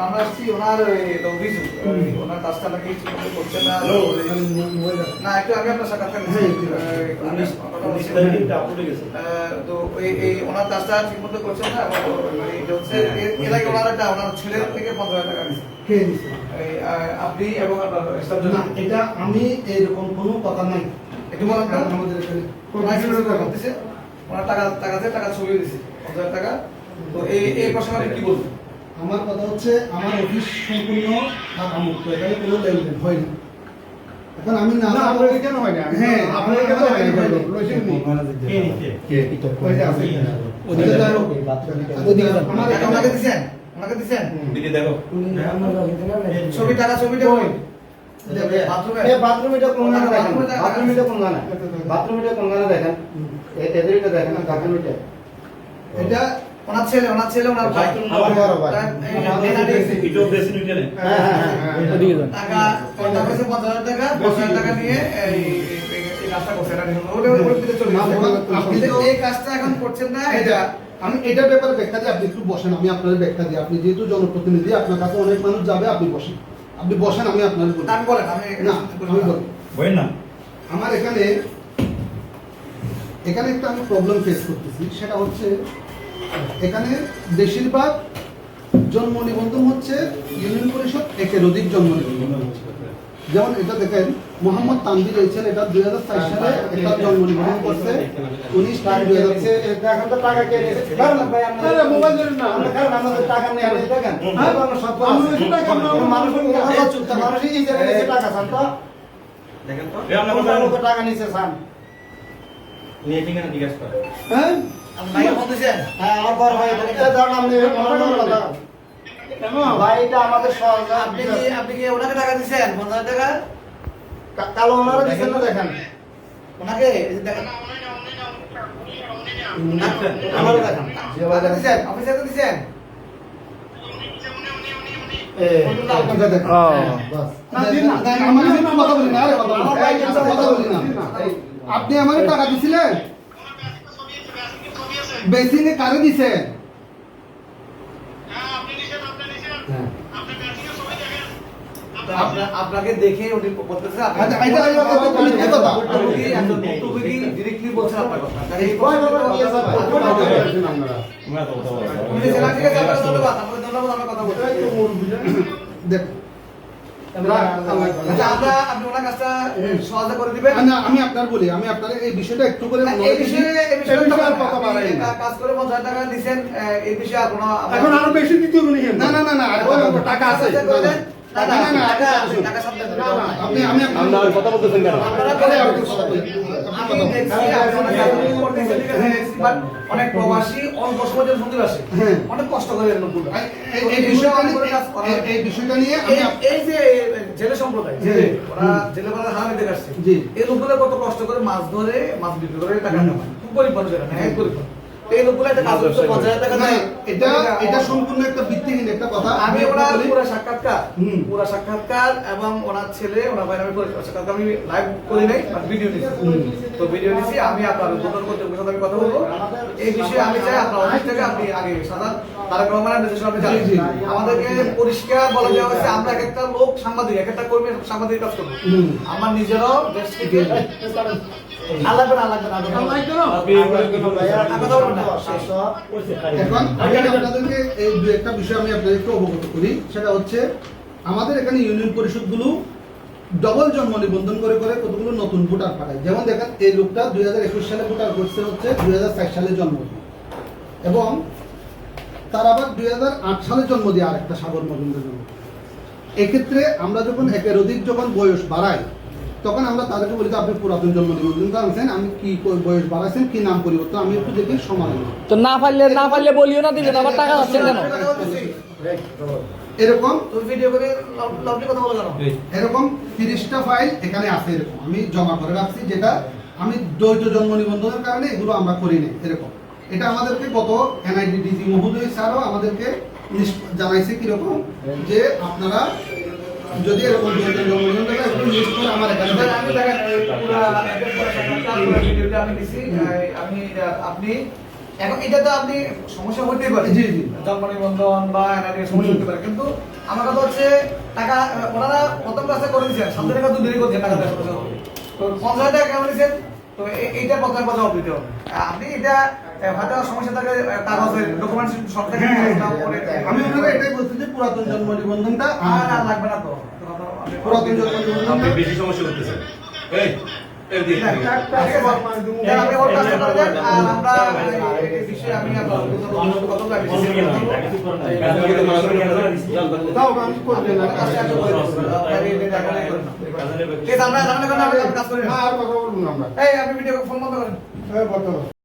আমরা আসছি ওনার অভিযোগ ওনার কাজটা নাকি ঠিকমতো করছে না। না একটু আগে আপনার সাক্ষাৎকার তো এই ওনার কাজটা ঠিকমতো করছে না এবং এর আগে ওনার ওনার ছেলের থেকে 15,000 টাকা নিয়েছে আপনি এবং আপনার স্টাফ। এটা আমি এরকম কোনো কথা নাই। একটু বলেন আমাদের করতেছে ওনার টাকা ছবি দিছে 15,000 টাকা। তো এই প্রসঙ্গে আপনি কি বলবেন? আমার কথা হচ্ছে আমার অফিস সম্পূর্ণ টাকামুক্ত, এখানে কোনো লেনদেন হয় না। এখন আমি না আপনার কেন হয় না? হ্যাঁ আপনার কেন হয় না? লইছেন নি কে কি তো কইতে আছে ওনাকে দিছেন দিদি দেখো ছবিটা কই বাথরুমে কোন না দেখেন, বাথরুমে কোন না দেখেন, এদেরটা দেখেন না বাথরুমে। এটা ওনার ছেলে ওনার ভাই ভিডিও বেশি নিতে নেই। টাকা কত কইছে 50,000 টাকা নিয়ে এই কাজটা করছে না। ওর দিকে চলে আপনি এই কাজটা এখন করছেন না। এটা আমি এটার ব্যাপারে ব্যাখ্যা দিই, আপনি একটু বসেন, আমি আপনার ব্যাখ্যা দিই। আপনি যেহেতু জনপ্রতিনিধি, আপনার কাছে অনেক মানুষ যাবে, আপনি বসেন, আমি আপনার বলি। আমি বলেন আমি বলেন না। আমার এখানে একটা আমি প্রবলেম ফেস করতেছি, সেটা হচ্ছে এখানে বেশিরভাগ জন্ম নিবন্ধন হচ্ছে ইউনিয়ন পরিষদ একের অধিক জন্ম নিবন্ধন হচ্ছে। যেমন এটা দেখেন মোহাম্মদ তানভীর এই ছেলেটা 2004 সালে একটা জন্ম নিবন্ধন করছে, 19 টাকা 2000। এখন তো টাকা কে নিয়েছে? কারণ ভাই আমরা মোবাইল ধরে না, আমরা কারণ আমাদের টাকা নিয়ে আসি দেখেন। আমরা সব মানুষ এই জায়গায় টাকা চান তো দেখেন তো আমরা টাকা নিয়েছে চান নিয়ে ঠিকানা জিজ্ঞাসা করে। হ্যাঁ ভাই বলতেছেন হ্যাঁ আমার বড় ভাই এটা দাম আপনি কথা কেন ভাই এটা আমাদের সহজ। আপনি কি ওনাকে টাকা দিছেন 50,000 টাকা? কালো ওনারা দিচ্ছেন না দেখেন ওনাকে দেখেন আমারও দেখেন যে ভাই দিছেন অফিসারকে দিছেন আপনি আমার টাকা দিছিলেন? বেসিনে কারে দিছেন? আপনাকে দেখে উনি বলতেছে ডিরেক্টলি বলছেন আপনার কথা। ধন্যবাদ আমরা কথা বলছি। আপনি ওনার কাজটা সহজে করে দিবেন। আমি আপনার বলি, আমি আপনার এই বিষয়টা একটু করে এই বিষয়ে কাজ করে 50,000 টাকা দিচ্ছেন, এই বিষয়ে আর কোনো এখন আরো বেশি দিতে হবে না টাকা আছে অনেক প্রবাসী অল্প সময়ের মন্দির আসে, অনেক কষ্ট করে এই বিষয়টা নিয়ে এই যে জেলে সম্প্রদায় ওরা জেলে বলা হারামি দেখে আসছে, এই লোকগুলো কত কষ্ট করে মাছ ধরে মাছ বিক্রি করে টাকা কামায়, খুব গরিব মানুষ গরিব। এই লোকগুলো একটা কাজ করতে 50,000 টাকা দেয়। এটা সম্পূর্ণ একটা ভিত্তিহীন একটা কথা। আমি ওনার পুরো সাক্ষাৎকার এবং ওনার ছেলে ওনার ভাই আমি সাক্ষাৎকার আমি লাইভ করি নাই, ভিডিও দিচ্ছি। তো ভিডিও দিচ্ছি, আমি আপনার উদ্বোধন করতে সাথে আমি কথা বলবো এই বিষয়ে। আমি চাই আপনার অফিস থেকে আপনি আগে সাধারণ তারেক রহমানের নির্দেশনা আপনি জানেন, আমাদেরকে পরিষ্কার বলে দেওয়া হয়েছে আমরা এক একটা লোক সাংবাদিক, এক একটা কর্মী সাংবাদিক কাজ করবো। আমার নিজেরাও দেশ থেকে এখন আপনাদেরকে এই দু একটা বিষয় আমি আপনাদেরকে অবগত করি, সেটা হচ্ছে আমাদের এখানে ইউনিয়ন পরিষদগুলো ডবল জন্ম নিবন্ধন করে করে কতগুলো নতুন ভোটার পাঠায়। যেমন দেখেন এই লোকটা 2021 সালে ভোটার করছে হচ্ছে 2004 সালে জন্ম, এবং তার আবার 2008 সালে জন্ম দিয়ে আরেকটা সাগর মজুমদার জন্ম। এক্ষেত্রে আমরা যখন একের অধিক যখন বয়স বাড়াই তখন আমরা তাদেরকে বলি আপনি পুরাতন জন্ম নিবন্ধন করেছেন, আমি কি বয়স বাড়াইছেন, কি নাম পরিবর্তন, আমি একটু দেখি সমান। তো না পারলে বলিও না, দিলেন আবার টাকা যাচ্ছে কেন? এরকম ভিডিও করে কথা বলে জানো এরকম 30টা ফাইল এখানে আছে, এরকম আমি জমা করে রাখছি, যেটা আমি দ্বৈত জন্ম নিবন্ধনের কারণে এগুলো আমরা করি না। এরকম এটা আমাদেরকে গত এনআইডিডিজি মহোদয় স্যারও আমাদেরকে জানাইছে কিরকম, যে আপনারা যদি এরকম দ্বৈত জন্ম নিবন্ধন একটু লিস্ট করে আমার এখানে আমি দিছি। আপনি এখন এটা তো আপনি সমস্যা হতেই পারে, জি, জি। জন্ম নিবন্ধন বা এনআইডি সমস্যা হতে পারে, কিন্তু আমার কথা হচ্ছে টাকা ওনারা প্রথম ক্লাসে করে দিচ্ছেন, 7 টাকা তো দেরি করছেন টাকা দেওয়ার সাথে সাথে। তো 50,000 টাকা কেমন দিচ্ছেন, তো এইটা প্রথমে জবাব দিতে হবে। আপনি এটা হয়তো সমস্যা থাকে কাগজের ডকুমেন্টস সব থেকে আমি আপনাকে এটাই বলছি যে পুরাতন জন্ম নিবন্ধনটা না লাগবে না তো, পুরাতন জন্ম আপনি নিবন্ধনটা বেশি সমস্যা করতেছেন। এই এই দিন আপনি ওর কাজটা করে দেন, আর আমরা এই বিষয়ে আমি আপনার কত লাগবে দাও আমি করে দিলাম কাজ করেন। আর কথা বলবো না আমরা এই আপনি ভিডিও ফোন বন্ধ করেন। এই বর্তমান